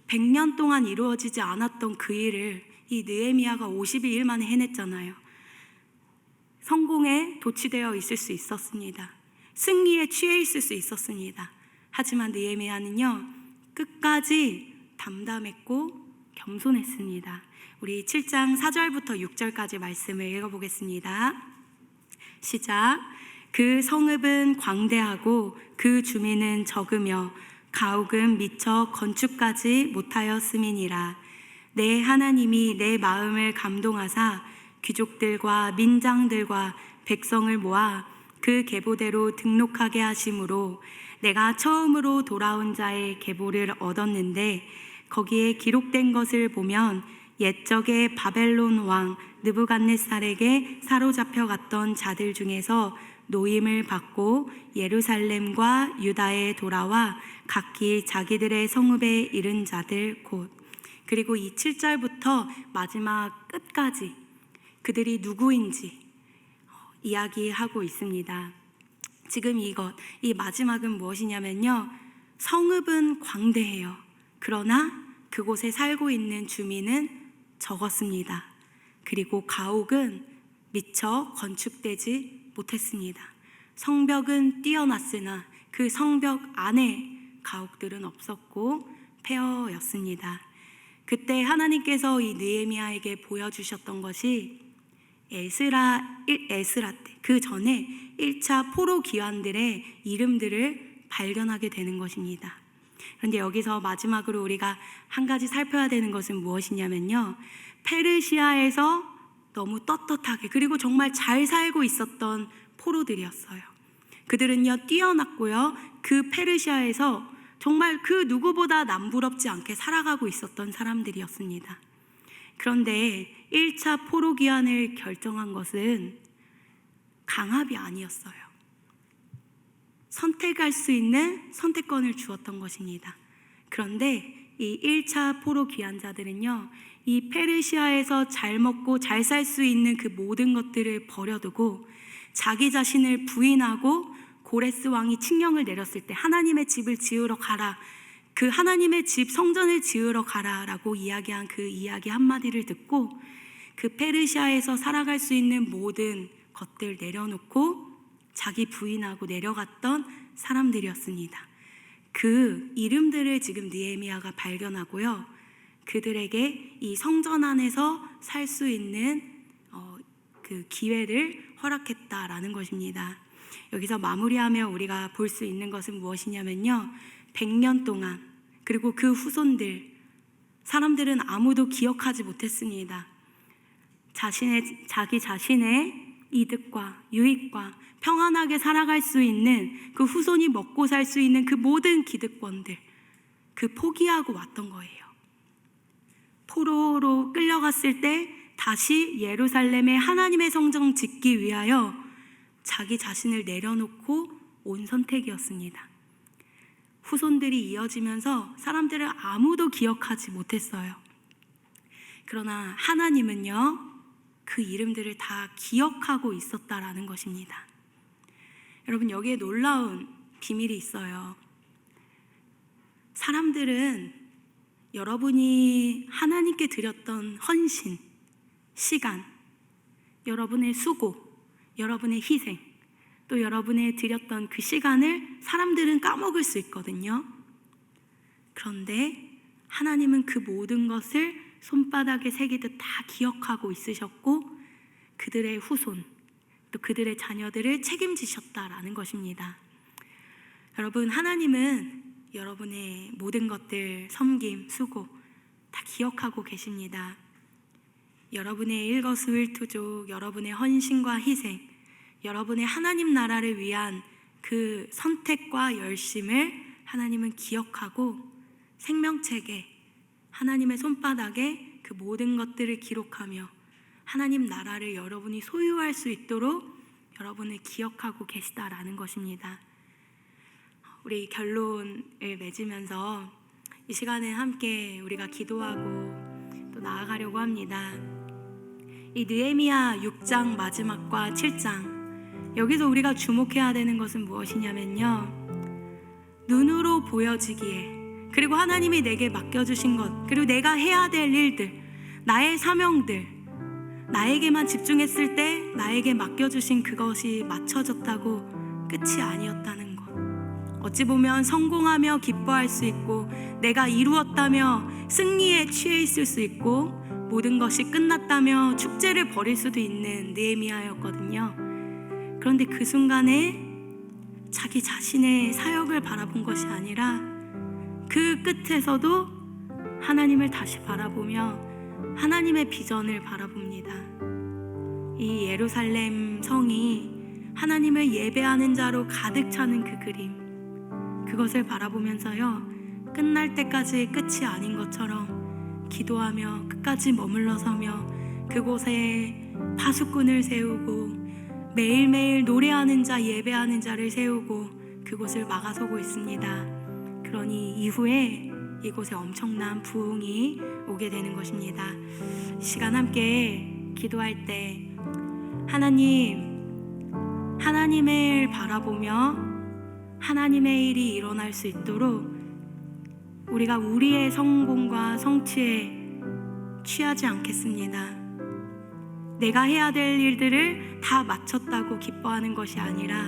C: 100년 동안 이루어지지 않았던 그 일을 이 느헤미야가 52일 만에 해냈잖아요. 성공에 도취되어 있을 수 있었습니다. 승리에 취해 있을 수 있었습니다. 하지만 느헤미야는요, 끝까지 담담했고 겸손했습니다. 우리 7장 4절부터 6절까지 말씀을 읽어보겠습니다. 시작. 그 성읍은 광대하고 그 주민은 적으며 가옥은 미처 건축까지 못하였음이니라. 내 하나님이 내 마음을 감동하사 귀족들과 민장들과 백성을 모아 그 계보대로 등록하게 하심으로 내가 처음으로 돌아온 자의 계보를 얻었는데 거기에 기록된 것을 보면 옛적에 바벨론 왕 느부갓네살에게 사로잡혀 갔던 자들 중에서 노임을 받고 예루살렘과 유다에 돌아와 각기 자기들의 성읍에 이른 자들 곧. 그리고 이 7절부터 마지막 끝까지 그들이 누구인지 이야기하고 있습니다. 지금 이 마지막은 무엇이냐면요. 성읍은 광대해요. 그러나 그곳에 살고 있는 주민은 적었습니다. 그리고 가옥은 미처 건축되지 못했습니다. 성벽은 뛰어났으나 그 성벽 안에 가옥들은 없었고 폐허였습니다. 그때 하나님께서 이 느헤미야에게 보여주셨던 것이 에스라 때, 그 전에 1차 포로 귀환들의 이름들을 발견하게 되는 것입니다. 그런데 여기서 마지막으로 우리가 한 가지 살펴야 되는 것은 무엇이냐면요. 페르시아에서 너무 떳떳하게 그리고 정말 잘 살고 있었던 포로들이었어요. 그들은요 뛰어났고요. 그 페르시아에서 정말 그 누구보다 남부럽지 않게 살아가고 있었던 사람들이었습니다. 그런데 1차 포로 귀환을 결정한 것은 강압이 아니었어요. 선택할 수 있는 선택권을 주었던 것입니다. 그런데 이 1차 포로 귀환자들은요, 이 페르시아에서 잘 먹고 잘 살 수 있는 그 모든 것들을 버려두고 자기 자신을 부인하고 고레스 왕이 칙령을 내렸을 때 하나님의 집을 지으러 가라, 그 하나님의 집 성전을 지으러 가라라고 이야기한 그 이야기 한마디를 듣고 그 페르시아에서 살아갈 수 있는 모든 것들 내려놓고 자기 부인하고 내려갔던 사람들이었습니다. 그 이름들을 지금 느헤미야가 발견하고요, 그들에게 이 성전 안에서 살 수 있는 그 기회를 허락했다라는 것입니다. 여기서 마무리하며 우리가 볼 수 있는 것은 무엇이냐면요, 100년 동안 그리고 그 후손들, 사람들은 아무도 기억하지 못했습니다. 자기 자신의 이득과 유익과 평안하게 살아갈 수 있는 그 후손이 먹고 살 수 있는 그 모든 기득권들, 그 포기하고 왔던 거예요. 포로로 끌려갔을 때 다시 예루살렘에 하나님의 성전 짓기 위하여 자기 자신을 내려놓고 온 선택이었습니다. 후손들이 이어지면서 사람들을 아무도 기억하지 못했어요. 그러나 하나님은요, 그 이름들을 다 기억하고 있었다라는 것입니다. 여러분, 여기에 놀라운 비밀이 있어요. 사람들은 여러분이 하나님께 드렸던 헌신, 시간, 여러분의 수고, 여러분의 희생, 또 여러분의 드렸던 그 시간을 사람들은 까먹을 수 있거든요. 그런데 하나님은 그 모든 것을 손바닥에 새기듯 다 기억하고 있으셨고 그들의 후손, 또 그들의 자녀들을 책임지셨다라는 것입니다. 여러분, 하나님은 여러분의 모든 것들, 섬김, 수고 다 기억하고 계십니다. 여러분의 일거수일투족, 여러분의 헌신과 희생, 여러분의 하나님 나라를 위한 그 선택과 열심을 하나님은 기억하고 생명책에, 하나님의 손바닥에 그 모든 것들을 기록하며 하나님 나라를 여러분이 소유할 수 있도록 여러분을 기억하고 계시다라는 것입니다. 우리 결론을 맺으면서 이 시간에 함께 우리가 기도하고 또 나아가려고 합니다. 이 느헤미야 6장 마지막과 7장, 여기서 우리가 주목해야 되는 것은 무엇이냐면요, 눈으로 보여지기에, 그리고 하나님이 내게 맡겨주신 것, 그리고 내가 해야 될 일들, 나의 사명들, 나에게만 집중했을 때 나에게 맡겨주신 그것이 맞춰졌다고 끝이 아니었다는 것. 어찌 보면 성공하며 기뻐할 수 있고 내가 이루었다며 승리에 취해 있을 수 있고 모든 것이 끝났다며 축제를 벌일 수도 있는 느헤미야였거든요. 그런데 그 순간에 자기 자신의 사역을 바라본 것이 아니라 그 끝에서도 하나님을 다시 바라보며 하나님의 비전을 바라봅니다. 이 예루살렘 성이 하나님을 예배하는 자로 가득 차는 그 그림, 그것을 바라보면서요, 끝날 때까지 끝이 아닌 것처럼 기도하며 끝까지 머물러 서며 그곳에 파수꾼을 세우고 매일매일 노래하는 자, 예배하는 자를 세우고 그곳을 막아서고 있습니다. 그러니 이후에 이곳에 엄청난 부흥이 오게 되는 것입니다. 이 시간 함께 기도할 때 하나님을 바라보며 하나님의 일이 일어날 수 있도록 우리가 우리의 성공과 성취에 취하지 않겠습니다. 내가 해야 될 일들을 다 마쳤다고 기뻐하는 것이 아니라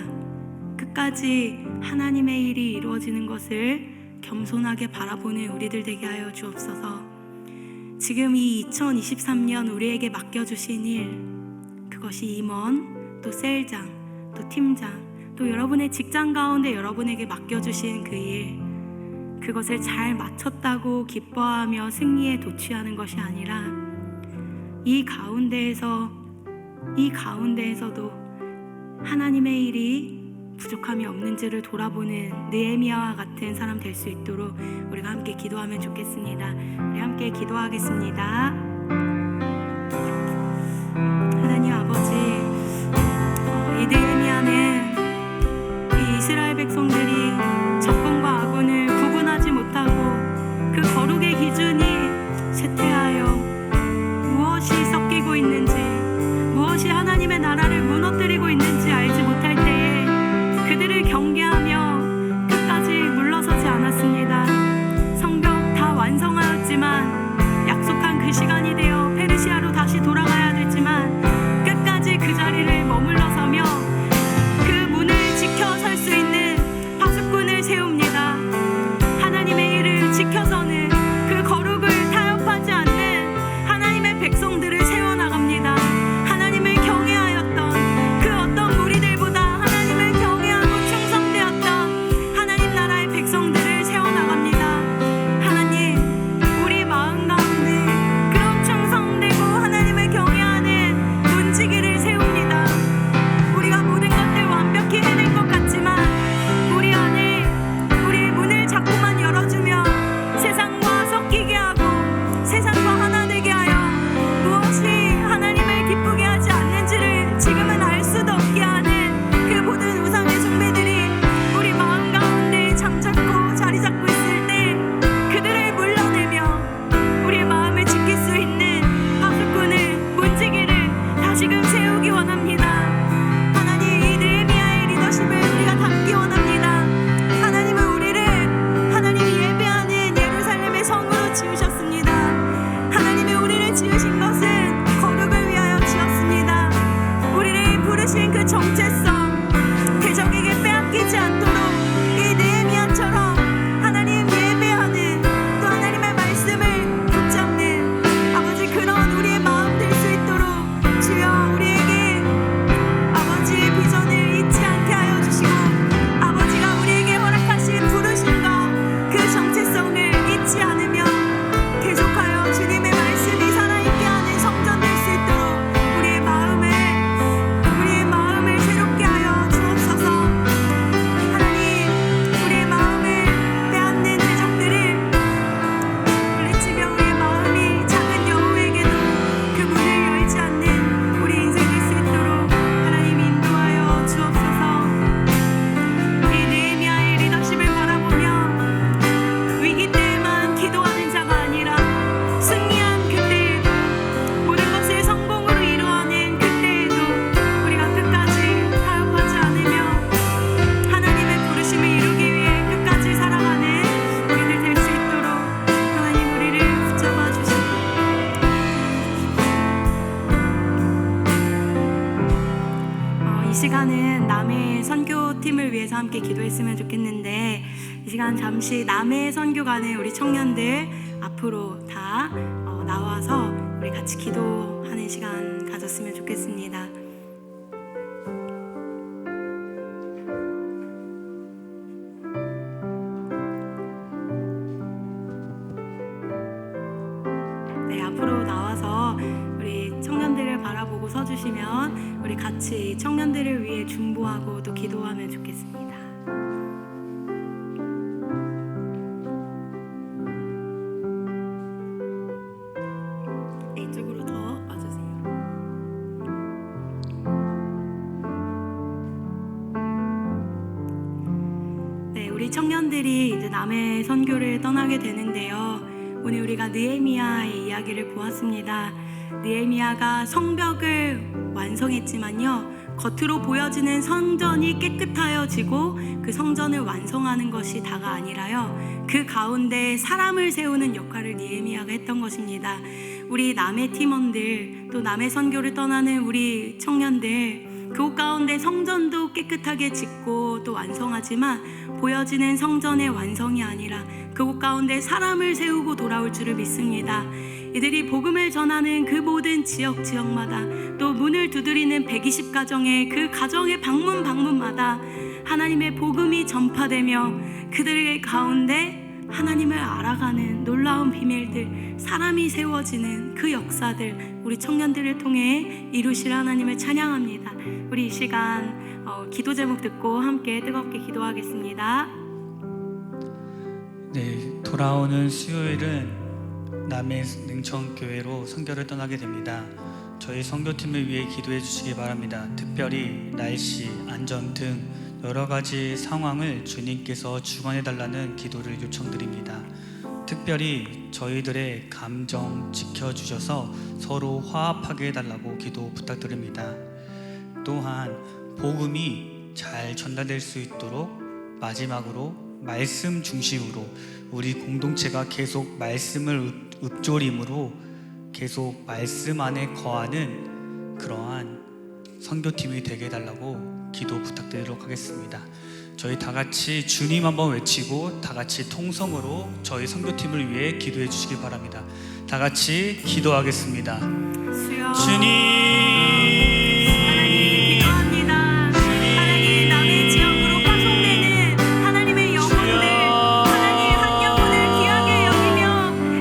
C: 끝까지 하나님의 일이 이루어지는 것을 겸손하게 바라보는 우리들 되게 하여 주옵소서. 지금 이 2023년 우리에게 맡겨주신 일, 그것이 임원, 또 셀장, 또 팀장, 또 여러분의 직장 가운데 여러분에게 맡겨주신 그 일, 그것을 잘 마쳤다고 기뻐하며 승리에 도취하는 것이 아니라 이 가운데에서도 하나님의 일이 부족함이 없는지를 돌아보는 느헤미야와 같은 사람 될 수 있도록 우리가 함께 기도하면 좋겠습니다. 우리 함께 기도하겠습니다. 하나님 아버지, 이 느헤미야는 이 이스라엘 백성들이 적군과 아군을 구분하지 못하고 그 거룩의 기준이 쇠퇴하여 무엇이 섞이고 있는지, 무엇이 하나님의 나라를 무너뜨리고 있는지 알지 못할 때에 그들을 경계하며 끝까지 물러서지 않았습니다. 성벽 다 완성하였지만 약속한 그 시간이 되어 페르시아로 다시 돌아가야 되지만 끝까지 그 자리를 머물러서며 그 문을 지켜설 수 있는 파수꾼을 세웁니다. 하나님의 일을 지켜서는 그 거룩을 타협하지 않는 하나님의 백성들을 세워나갑니다. 하나님을 경외하였던 그 어떤 무리들보다 하나님을 경외하고 충성되었던 하나님 나라의 백성들을 세워나갑니다. 하나님, 우리 마음 가운데 그런 충성되고 하나님을 경외하는 문지기를 세웁니다. 우리가 모든 것들 완벽히 해낼 것 같지만 우리 안에 우리의 문을 자꾸만 열어주며 세상과 섞이게 하고 세상과 하나 되게 하여 무엇이 하나님을 기쁘게 하지 않는지를 지금은 알 수도 없게 하는 그 모든 우상의 숭배들이 우리 마음 가운데 잠잡고 자리 잡고 있을 때 그들을 물러내며 우리의 마음을 지킬 수 있는 파수꾼을, 문지기를 다시금 세우기 원합니다. 하나님, 이 느헤미야의 리더십을 우리가 담기 원합니다. 하나님은 우리를 하나님이 예배하는 예루살렘의 성으로 지으셨습니다. 하나님이 우리를 지으신 것은 거룩을 위하여 지었습니다. 우리를 부르신 그 정체성, 대적에게 빼앗기지 않도록 이 느헤미야처럼 하나님 예배하는, 또 하나님의 말씀을 붙잡는 아버지, 그런 우리의 마음 될 수 있도록 주여 우리에게 아버지의 비전을 잊지 않게 하여 주시고 아버지가 우리에게 허락하신 부르심과 그 정체성을 잊지 않으며 계속하여 주님의 말씀이 살아있게 하는 성전 될 수 있도록 우리의 마음을 새롭게 하여 주옵소서. 하나님, 우리의 마음을 빼앗는 대적들을 물리치며 우리의 마음이 작은 여우에게도 그 문을 열지 않는 우리 인생 될 수 있도록 하나님 인도하여 주옵소서. 이 느헤미야의 리더십을 바라보며 위기 때에만 기도하는 자가 아니라 승리한 그때에도, 모든 것을 성공으로 이루어낸 그때에도 우리가 끝까지 타협하지 않으며 하나님의 부르심을 이루기 위해 끝까지 살아가는 우리들 될 수 있도록 하나님 우리를 붙잡아 주시고, 이 시간은 남해 선교팀을 위해서 함께 기도했으면 좋겠는데, 이 시간 잠시 남해 선교 가는 우리 청년들 앞으로 다 나와서 우리 같이 기도하는 시간 가졌으면 좋겠습니다. 네, 앞으로 나와서 우리 청년들을 바라보고 서주시면 우리 같이 청년들을 위해 중보하고 또 기도하면 좋겠습니다. 네, 이쪽으로 더 와주세요. 네, 우리 청년들이 이제 남해 선교를 떠나게 되는데요. 오늘 우리가 느헤미야의 이야기를 보았습니다. 느헤미야가 성벽을 완성했지만요, 겉으로 보여지는 성전이 깨끗하여지고 그 성전을 완성하는 것이 다가 아니라요, 그 가운데 사람을 세우는 역할을 느헤미야가 했던 것입니다. 우리 남의 팀원들, 또 남의 선교를 떠나는 우리 청년들, 그곳 가운데 성전도 깨끗하게 짓고 또 완성하지만 보여지는 성전의 완성이 아니라 그곳 가운데 사람을 세우고 돌아올 줄을 믿습니다. 이들이 복음을 전하는 그 모든 지역마다, 또 문을 두드리는 120가정의 그 가정의 방문마다 하나님의 복음이 전파되며 그들의 가운데 하나님을 알아가는 놀라운 비밀들, 사람이 세워지는 그 역사들, 우리 청년들을 통해 이루실 하나님을 찬양합니다. 우리 이 시간 기도 제목 듣고 함께 뜨겁게 기도하겠습니다.
A: 네, 돌아오는 수요일은 남해 능천교회로 선교를 떠나게 됩니다. 저희 선교팀을 위해 기도해 주시기 바랍니다. 특별히 날씨, 안전 등 여러 가지 상황을 주님께서 주관해 달라는 기도를 요청드립니다. 특별히 저희들의 감정 지켜주셔서 서로 화합하게 해달라고 기도 부탁드립니다. 또한 복음이 잘 전달될 수 있도록 마지막으로 말씀 중심으로 우리 공동체가 계속 말씀을 읊조림으로 계속 말씀 안에 거하는 그러한 선교팀이 되게 해달라고 기도 부탁드리도록 하겠습니다. 저희 다 같이 주님 한번 외치고 다 같이 통성으로 저희 선교팀을 위해 기도해 주시기 바랍니다. 다 같이 기도하겠습니다.
C: 주여,
A: 주님,
C: 하나님 기도합니다. 하나님, 남의 지역으로 파송되는 하나님의 영혼들, 하나님 한 영혼을 귀하게 여기며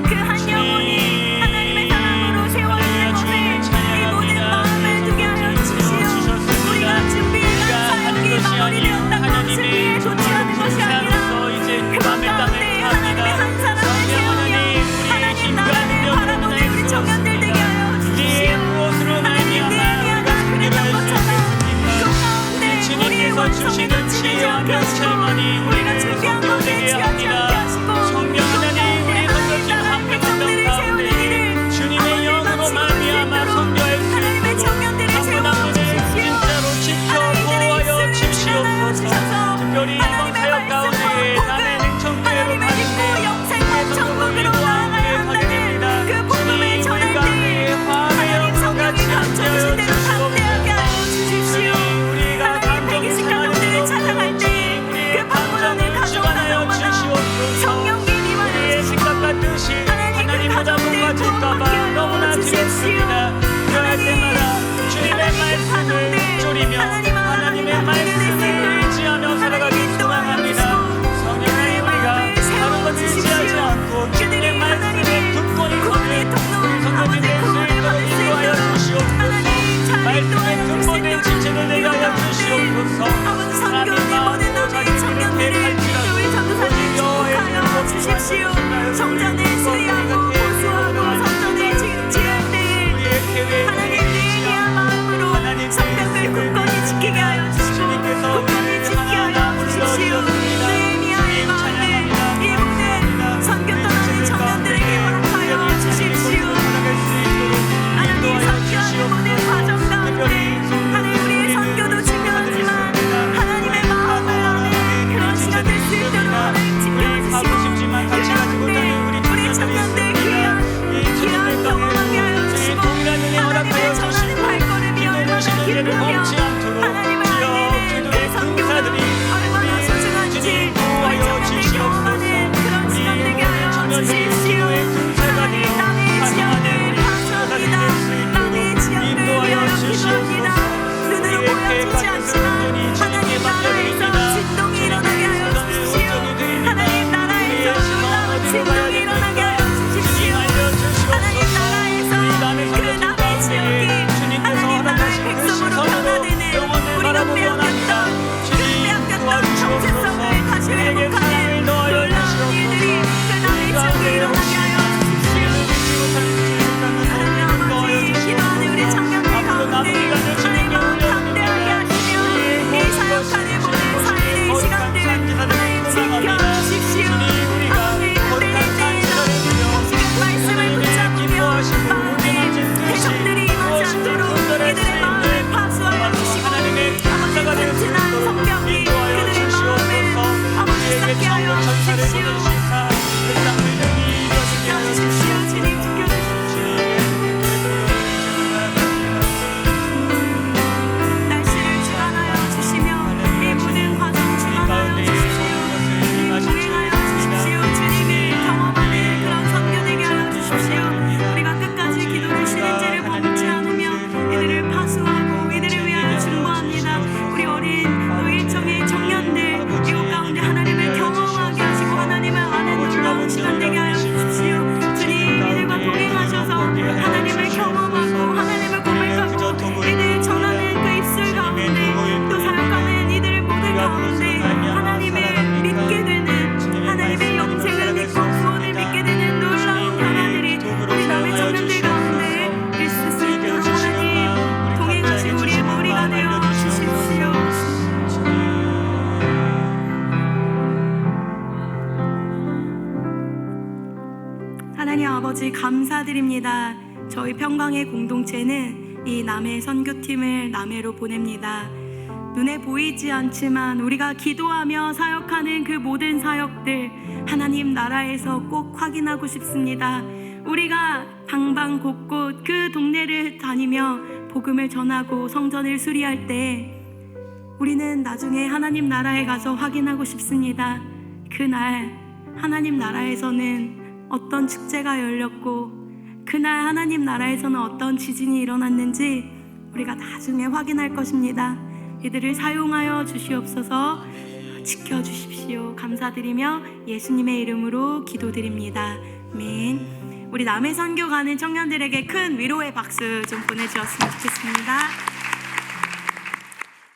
C: 그 한 영혼이 하나님의 사랑으로 세워지는 것을 이 모든 마음을 두게 하여 주시오. 우리가 준비한 사역이 마무리되었다고 승리에 도취하는 것이 아니라 그 가운데 하나님의 한 사람을 세우며 하나님 나라를 바라보는 우리 청년들 되게 하여 주시오. 하나님, 함께 하여 주십시오. 지켜주십시오. 주님 지켜주십시오. 날씨를 주관하여 주시며 이 모든 과정 주관하여 주십시오. 동행하여 주십시오. 주님을 경험하는 그런 선교 되게 하여 주십시오. 우리가 끝까지 기도를 쉬는지를 범치 않으며 이들을 파수하고 이들을 위하여 중보합니다. 우리 어린 또 일청의 청년들 이곳 가운데 하나님을 경험하게 하시고 하나님을 아는 놀라운 시간 되게 하여 주십시오. 주님 이들과 동행하셔서 하나님을 경험하고 하나님을 고백하고 이들 전하는 그 입술 가운데 또 사역하는 이들의 모든 가운데 하나님을 믿게 되는 하나님의 영생을 믿고 구원을 믿게 되는 놀라운 변화들이 우리 남의 청년들 가운데 있을 수 있도록 하나님 동행하시고 우리의 머리가 되어 주십시오. 하나님 아버지 감사드립니다. 저희 평강의 공동체는 이 남해 선교팀을 남해로 보냅니다. 눈에 보이지 않지만 우리가 기도하며 사역하는 그 모든 사역들 하나님 나라에서 꼭 확인하고 싶습니다. 우리가 방방 곳곳 그 동네를 다니며 복음을 전하고 성전을 수리할 때 우리는 나중에 하나님 나라에 가서 확인하고 싶습니다. 그날 하나님 나라에서는 어떤 축제가 열렸고 그날 하나님 나라에서는 어떤 지진이 일어났는지 우리가 나중에 확인할 것입니다. 이들을 사용하여 주시옵소서. 지켜주십시오. 감사드리며 예수님의 이름으로 기도드립니다. 아멘. 우리 남해 선교 가는 청년들에게 큰 위로의 박수 좀 보내주었으면 좋겠습니다.